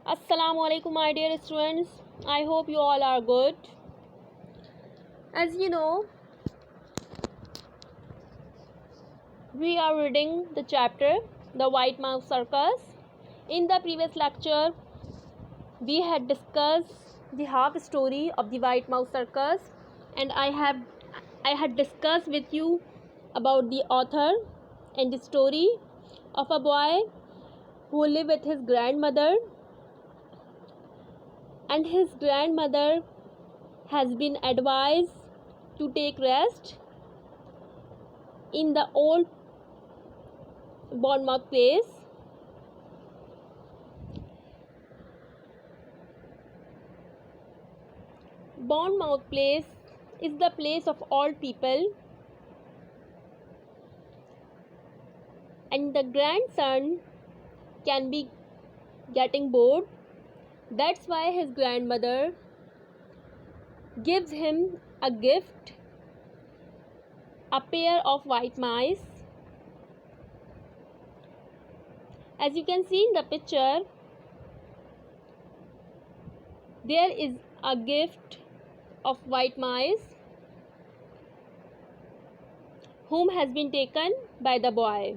Assalamu alaikum, my dear students. I hope you all are good. As you know, we are reading the chapter The White Mouse Circus. In the previous lecture, we had discussed the half story of the White Mouse Circus, and I had discussed with you about the author and the story of a boy who lived with his grandmother, and his grandmother has been advised to take rest in the old Bournemouth place. Bournemouth place is the place of old people, and the grandson can be getting bored. That's why his grandmother gives him a gift, a pair of white mice. As you can see in the picture, there is a gift of white mice whom has been taken by the boy.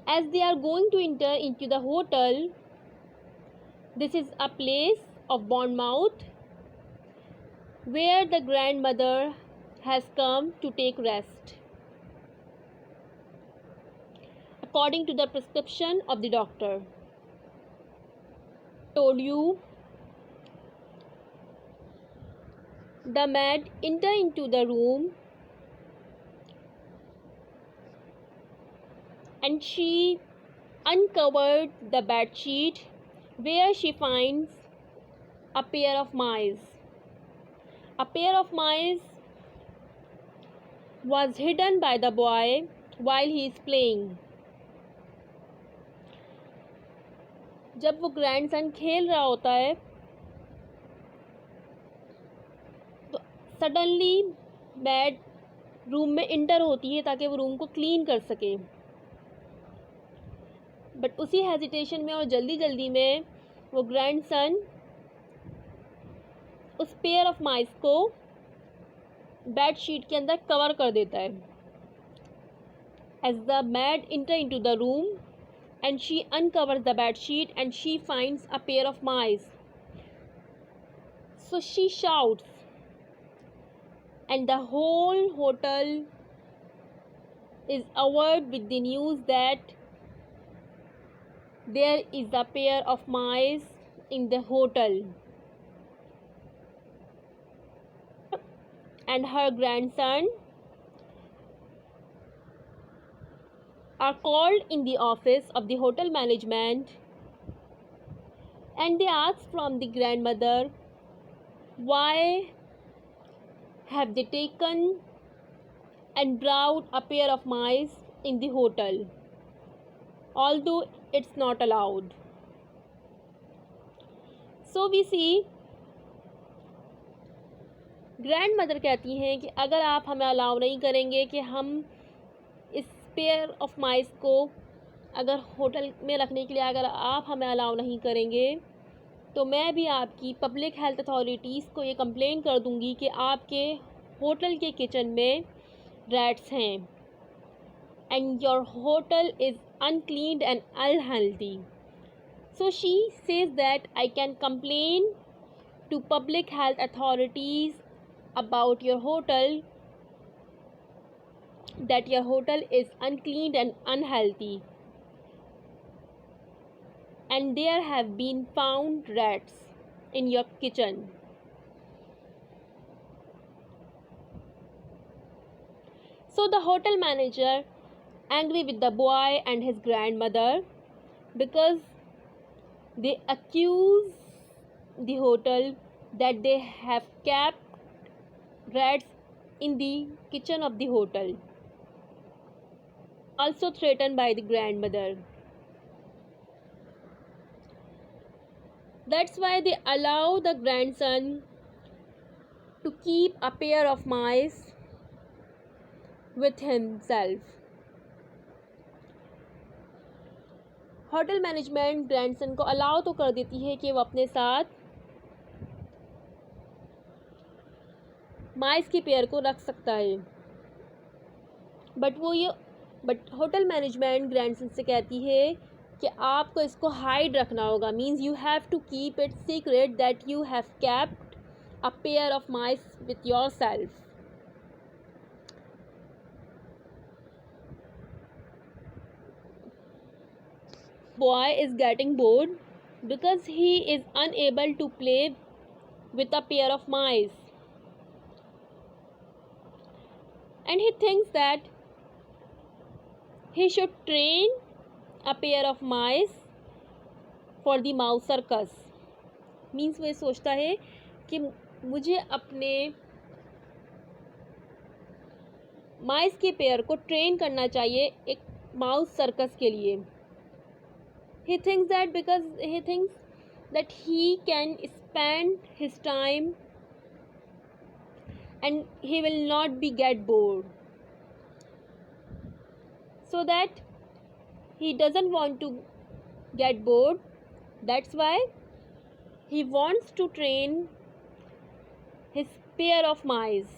As they are going to enter into the hotel, this is a place of Bournemouth where the grandmother has come to take rest according to the prescription of the doctor. Told you, the maid enter into the room and she uncovered the bed sheet where she finds a pair of mice. A pair of mice was hidden by the boy while he is playing. जब वो grandson खेल रहा होता है तो suddenly mad room में inter होती है ताकि वो रूम को क्लीन कर सके, बट उसी हेजिटेशन में और जल्दी में वो ग्रैंडसन उस पेयर ऑफ माइस को बेड शीट के अंदर कवर कर देता है. As the maid enter into the room and she uncovers the bed sheet and she finds a pair of mice. So she shouts, and the whole hotel is awed with the news that there is a pair of mice in the hotel, and her grandson are called in the office of the hotel management, and they ask from the grandmother why have they taken and brought a pair of mice in the hotel, although it's not allowed. So we see grandmother कहती हैं कि अगर आप हमें allow नहीं करेंगे कि हम इस पेयर ऑफ माइस को अगर होटल में रखने के लिए अगर आप हमें अलाउ नहीं करेंगे तो मैं भी आपकी पब्लिक हेल्थ अथॉरिटीज़ को ये कंप्लेन कर दूंगी कि आपके होटल के किचन में रैट्स हैं and your hotel is uncleaned and unhealthy. So she says that I can complain to public health authorities about your hotel, that your hotel is unclean and unhealthy, and there have been found rats in your kitchen. So the hotel manager, angry with the boy and his grandmother because they accuse the hotel that they have kept rats in the kitchen of the hotel, also threatened by the grandmother. That's why they allow the grandson to keep a pair of mice with himself. Hotel management grandson को allow तो कर देती है कि वो अपने साथ माइस की पेयर को रख सकता है, बट होटल मैनेजमेंट ग्रैंडसन से कहती है कि आपको इसको हाइड रखना होगा। Means you have to keep it secret that you have kept a pair of mice with yourself. Boy is getting bored because he is unable to play with a pair of mice, and he thinks that he should train a pair of mice for the mouse circus. Means वो सोचता है कि मुझे अपने माइस के pair को train करना चाहिए एक माउस सर्कस के लिए। He thinks that because he thinks that he can spend his time and he will not be get bored, so that he doesn't want to get bored. That's why he wants to train his pair of mice.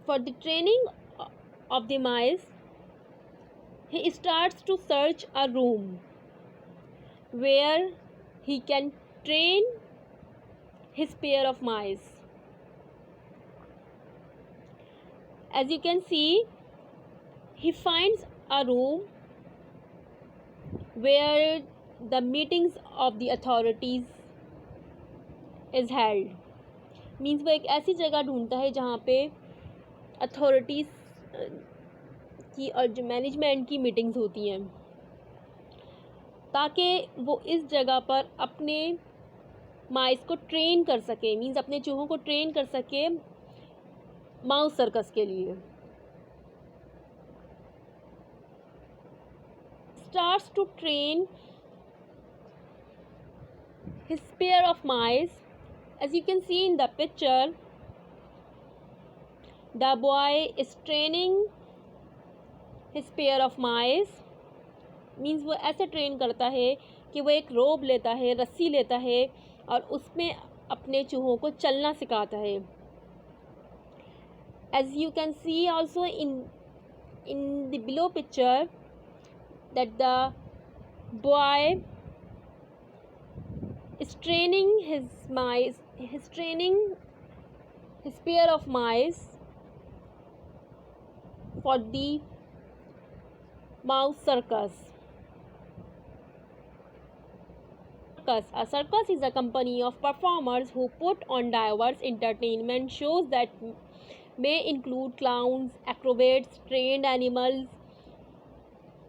For the training of the mice, he starts to search a room where he can train his pair of mice. As you can see, he finds a room where the meetings of the authorities is held. Means वो एक ऐसी जगह ढूंढता है जहाँ पे authorities की और जो मैनेजमेंट की मीटिंग्स होती हैं, ताकि वो इस जगह पर अपने माइस को ट्रेन कर सके। मीन्स अपने चूहों को ट्रेन कर सके माउस सर्कस के लिए। Starts to train his pair of mice. As you can see in the picture, the boy is training his pair of mice. Means वो ऐसे ट्रेन करता है कि वो एक रोप लेता है, रस्सी लेता है और उसमें अपने चूहों को चलना सिखाता है। As you can see also in the below picture that the boy is training his pair of mice for the mouse circus. A circus is a company of performers who put on diverse entertainment shows that may include clowns, acrobats, trained animals,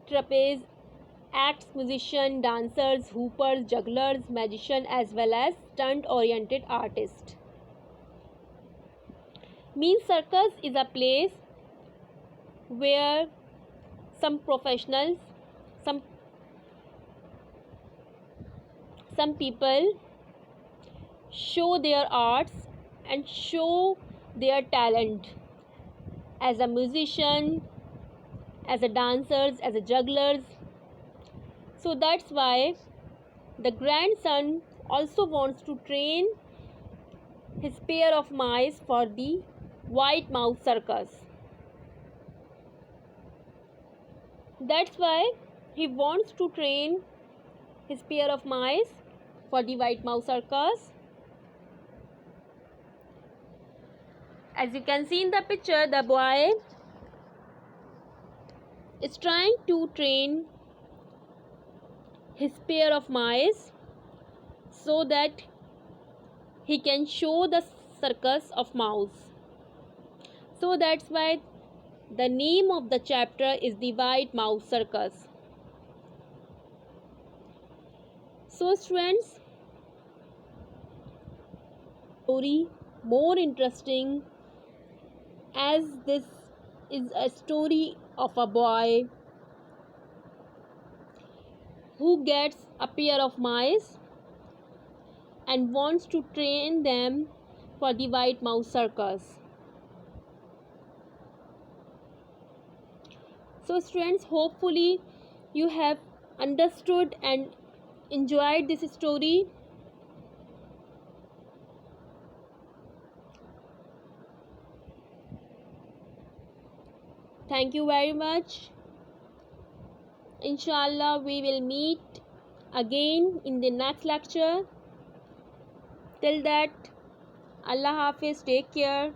trapeze acts, musicians, dancers, hoopers, jugglers, magicians, as well as stunt-oriented artists. Means circus is a place where some professionals, some people show their arts and show their talent as a musician, as a dancers, as a jugglers. So that's why the grandson also wants to train his pair of mice for the white mouse circus. That's why he wants to train his pair of mice for the white mouse circus. As you can see in the picture, the boy is trying to train his pair of mice so that he can show the circus of mouse. So that's why the name of the chapter is the White Mouse Circus. So students, story more interesting, as this is a story of a boy who gets a pair of mice and wants to train them for the White Mouse Circus. So students, hopefully you have understood and enjoyed this story. Thank you very much. Inshallah, we will meet again in the next lecture. Till that, Allah Hafiz, take care.